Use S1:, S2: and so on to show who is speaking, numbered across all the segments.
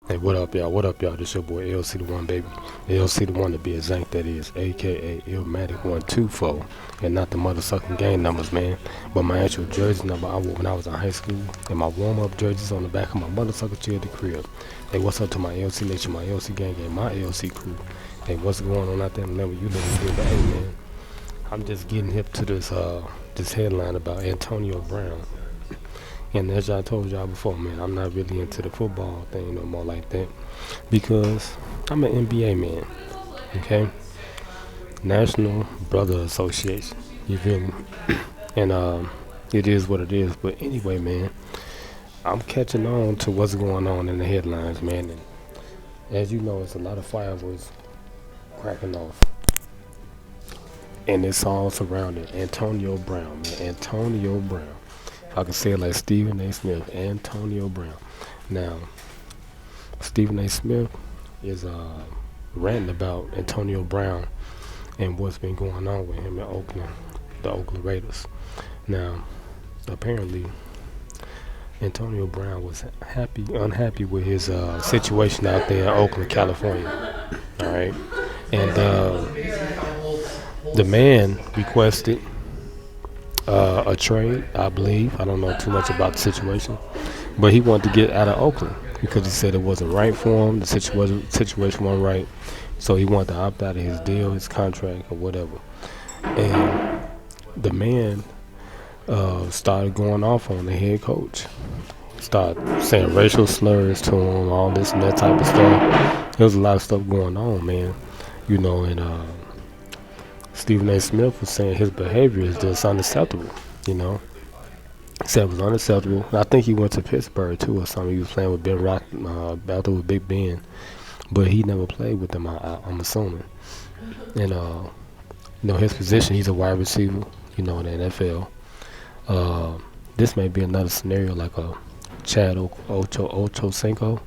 S1: Hey, what up, y'all? What up, y'all? This your boy LC the One, baby. LC the One to be exact, that is, aka Illmatic 124. And not the motherfucking game numbers, man. But my actual jersey number I wore when I was in high school. And my warm up jerseys on the back of my motherfucking chair at the crib. Hey, what's up to my LC Nation, my LC gang, and my LC crew? Hey, what's going on out there in the level you living here? But hey, man, I'm just getting hip to this headline about Antonio Brown. And as I told y'all before, man, I'm not really into the football thing no more like that because I'm an NBA man, okay? National Brother Association, you feel me? And it is what it is. But anyway, man, I'm catching on to what's going on in the headlines, man. And as you know, it's a lot of fireworks cracking off, and it's all surrounding Antonio Brown, man. Antonio Brown. If I can say it like Stephen A. Smith, Antonio Brown. Now, Stephen A. Smith is ranting about Antonio Brown and what's been going on with him in Oakland, the Oakland Raiders. Now, apparently, Antonio Brown was unhappy with his situation out there in Oakland, California. All right, and the man requested a trade, I believe. I don't know too much about the situation, but he wanted to get out of Oakland because he said it wasn't right for him. The situation wasn't right, so he wanted to opt out of his deal, his contract, or whatever. And the man started going off on the head coach. Started saying racial slurs to him, all this and that type of stuff. There was a lot of stuff going on, man. And Stephen A. Smith was saying his behavior is just unacceptable. You know, he said it was unacceptable. I think he went to Pittsburgh too or something. He was playing with Ben Rock, out there with Big Ben, but he never played with them. I'm assuming. And his position, he's a wide receiver. In the NFL. This may be another scenario like a Chad Ochocinco,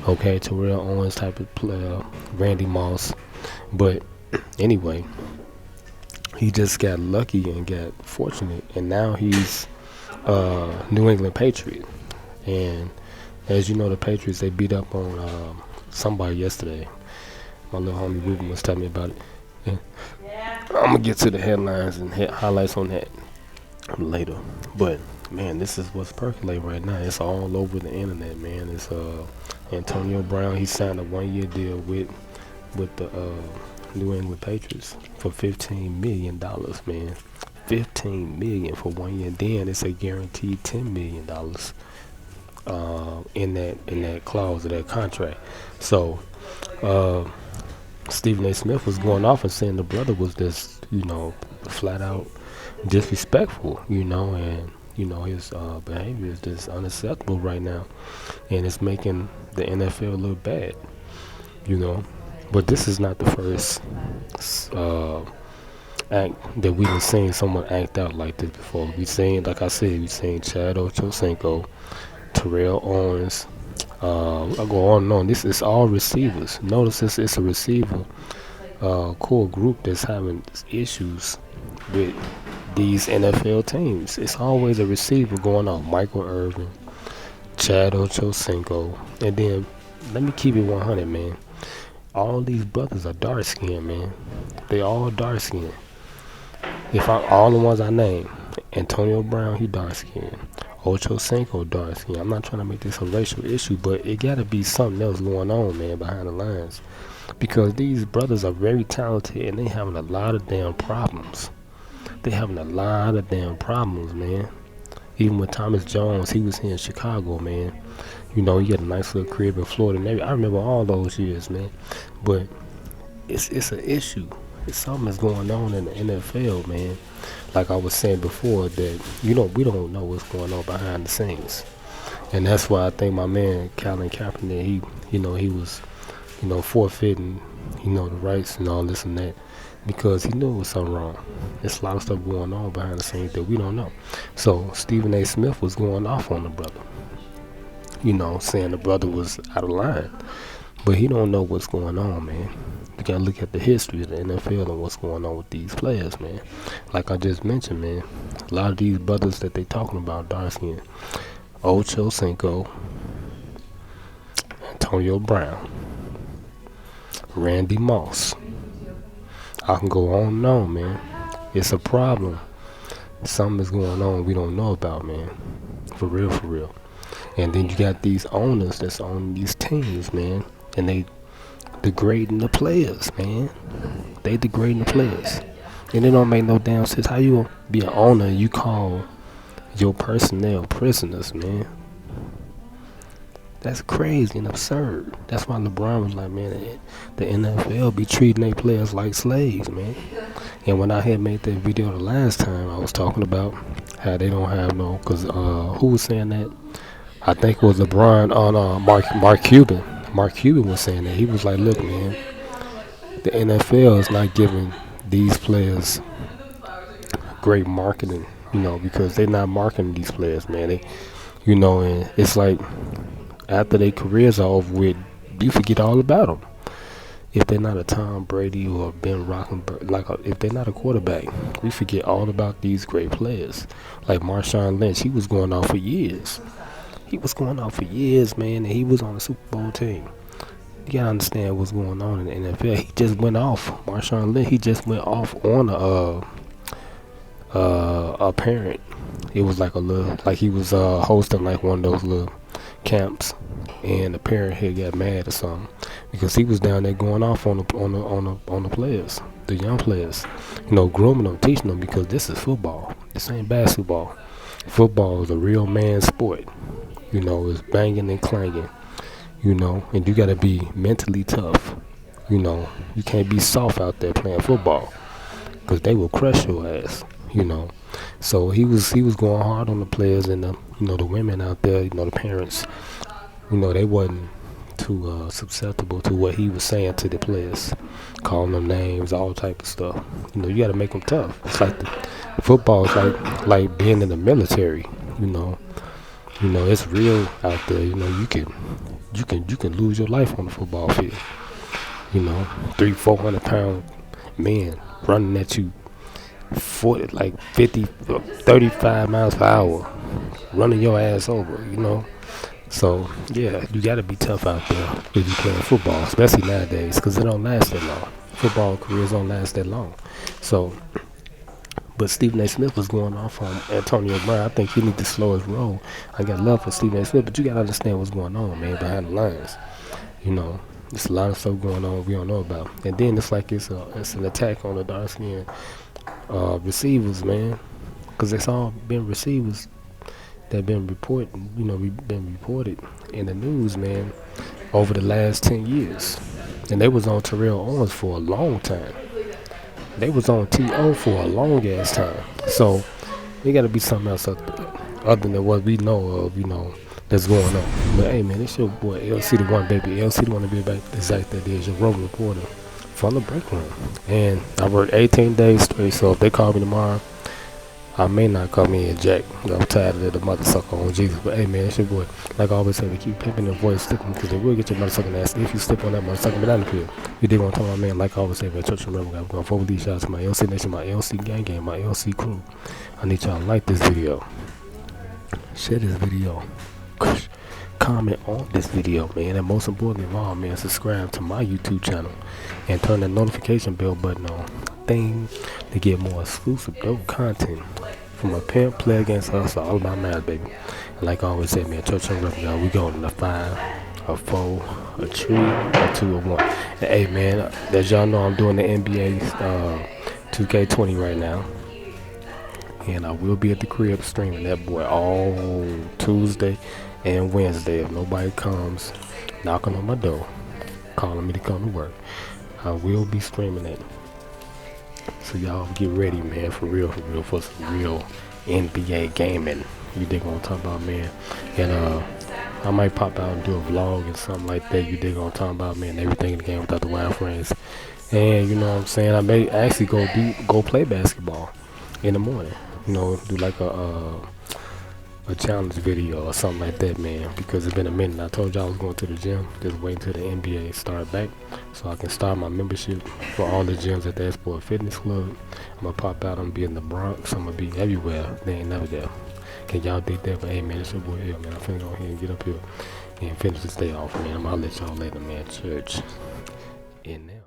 S1: okay, Terrell Owens type of player, Randy Moss. But anyway, he just got lucky and got fortunate, and now he's New England Patriot. And as you know, the Patriots, they beat up on somebody yesterday. My little homie Ruben was telling me about it. And I'm gonna get to the headlines and highlights on that later. But man, this is what's percolating right now. It's all over the internet, man. It's Antonio Brown. He signed a 1-year deal with the New England Patriots for $15 million, man. $15 million for 1 year. Then it's a guaranteed $10 million in that clause of that contract. So Stephen A. Smith was going off and saying the brother was just, flat out disrespectful, and his behavior is just unacceptable right now, and it's making the NFL look bad, But this is not the first act that we've been seeing someone act out like this before. We seen, like I said, we seen Chad Ochocinco, Terrell Owens. I go on and on. This is all receivers. Notice it's a receiver core group that's having issues with these NFL teams. It's always a receiver going off. Michael Irvin, Chad Ochocinco, and then let me keep it 100, man. All these brothers are dark skinned, man. They all dark skinned. All the ones I named, Antonio Brown, he dark skinned. Ochocinco dark skinned. I'm not trying to make this a racial issue, but it gotta be something else going on, man, behind the lines. Because these brothers are very talented and they having a lot of damn problems. They having a lot of damn problems, man. Even with Thomas Jones, he was here in Chicago, man. He had a nice little crib in Florida and everything. I remember all those years, man. But it's an issue. It's something that's going on in the NFL, man. Like I was saying before, that we don't know what's going on behind the scenes, and that's why I think my man Colin Kaepernick, he was, forfeiting, the rights and all this and that, because he knew it was something wrong. There's a lot of stuff going on behind the scenes that we don't know. So Stephen A. Smith was going off on the brother, saying the brother was out of line, but he don't know what's going on, man. You gotta look at the history of the NFL and what's going on with these players, man. Like I just mentioned, man, a lot of these brothers that they talking about, dark skin, Ochocinco, Antonio Brown, Randy Moss. I can go on and on, man. It's a problem. Something is going on we don't know about, man. For real, for real. And then you got these owners that's on these teams, man, and they degrading the players, man. They degrading the players, and it don't make no damn sense. How you gonna be an owner and you call your personnel prisoners, man? That's crazy and absurd. That's why LeBron was like, man, the NFL be treating their players like slaves, man. And when I had made that video the last time, I was talking about how they don't have no, cause who was saying that? I think it was LeBron on Mark Cuban. Mark Cuban was saying that. He was like, look, man, the NFL is not giving these players great marketing, because they're not marketing these players, man. And it's like after their careers are over with, you forget all about them. If they're not a Tom Brady or Ben Roethlisberger, if they're not a quarterback, we forget all about these great players. Like Marshawn Lynch, he was going off for years. He was going off for years, man, and he was on the Super Bowl team. You gotta understand what's going on in the NFL. He just went off. Marshawn Lynch, he just went off on a parent. It was like he was hosting like one of those little camps, and the parent had got mad or something because he was down there going off on the players, the young players, grooming them, teaching them, because this is football. This ain't basketball. Football is a real man sport. It's banging and clanging. And you got to be mentally tough. You can't be soft out there playing football, because they will crush your ass. So he was going hard on the players, and the women out there, the parents, they wasn't too susceptible to what he was saying to the players, calling them names, all type of stuff. You got to make them tough. It's like football is like being in the military. It's real out there. You can lose your life on the football field. 300-400 pound men running at you 50, 35 miles per hour, running your ass over. So yeah, you got to be tough out there if you playing football, especially nowadays, because it don't last that long. Football careers don't last that long. So. But Stephen A. Smith was going off on Antonio Brown. I think he need to slow his roll. I got love for Stephen A. Smith, but you got to understand what's going on, man, behind the lines. There's a lot of stuff going on we don't know about. And then it's like it's an attack on the dark skin receivers, man, because it's all been receivers that been reported in the news, man, over the last 10 years. And they was on Terrell Owens for a long time. They was on T.O. for a long ass time. So there got to be something else other than what we know of, that's going on. But hey, man, it's your boy LC the One, baby. LC the One to be back exact that is your road reporter from the break room. And I work 18 days straight, so if they call me tomorrow, I may not come in Jack. I'm tired of the mother sucker on Jesus. But hey, man, it's your boy. Like I always say, we keep pimping the voice, sticking, because they will get your motherfucking ass if you step on that motherfucking banana peel. You dig what I'm talking about, man? Like I always say, man, church, remember, I'm going to forward these shots to my LC Nation, my LC gang, my LC crew. I need y'all to like this video, share this video, comment on this video, man, and most importantly of all, man, subscribe to my YouTube channel and turn the notification bell button on thing to get more exclusive dope content from a pimp, play against us, all about math, baby. And like I always say, man, church and rep, y'all, we going in a 5, a 4, a 3, a 2, a 1. And hey, man, as y'all know, I'm doing the NBA 2K20 right now. And I will be at the crib streaming that boy all Tuesday and Wednesday. If nobody comes knocking on my door, calling me to come to work, I will be streaming it. So y'all get ready, man, for real, for some real NBA gaming. You dig what I'm talking about, man? And I might pop out and do a vlog or something like that. You dig what I'm talking about, man? Everything in the game without the wild friends. And you know what I'm saying? I may actually go play basketball in the morning. Do like a challenge video or something like that, man, because it's been a minute. I told y'all I was going to the gym, just waiting till the NBA start back so I can start my membership for all the gyms at the Sport Fitness Club. I'm gonna pop out, I'm gonna be in the Bronx, I'm gonna be everywhere. They ain't never there. Can y'all dig that? But hey, man, it's your boy L, man. I'm finna go ahead and get up here and finish this day off, man. I'm gonna let y'all later, man. Church in now.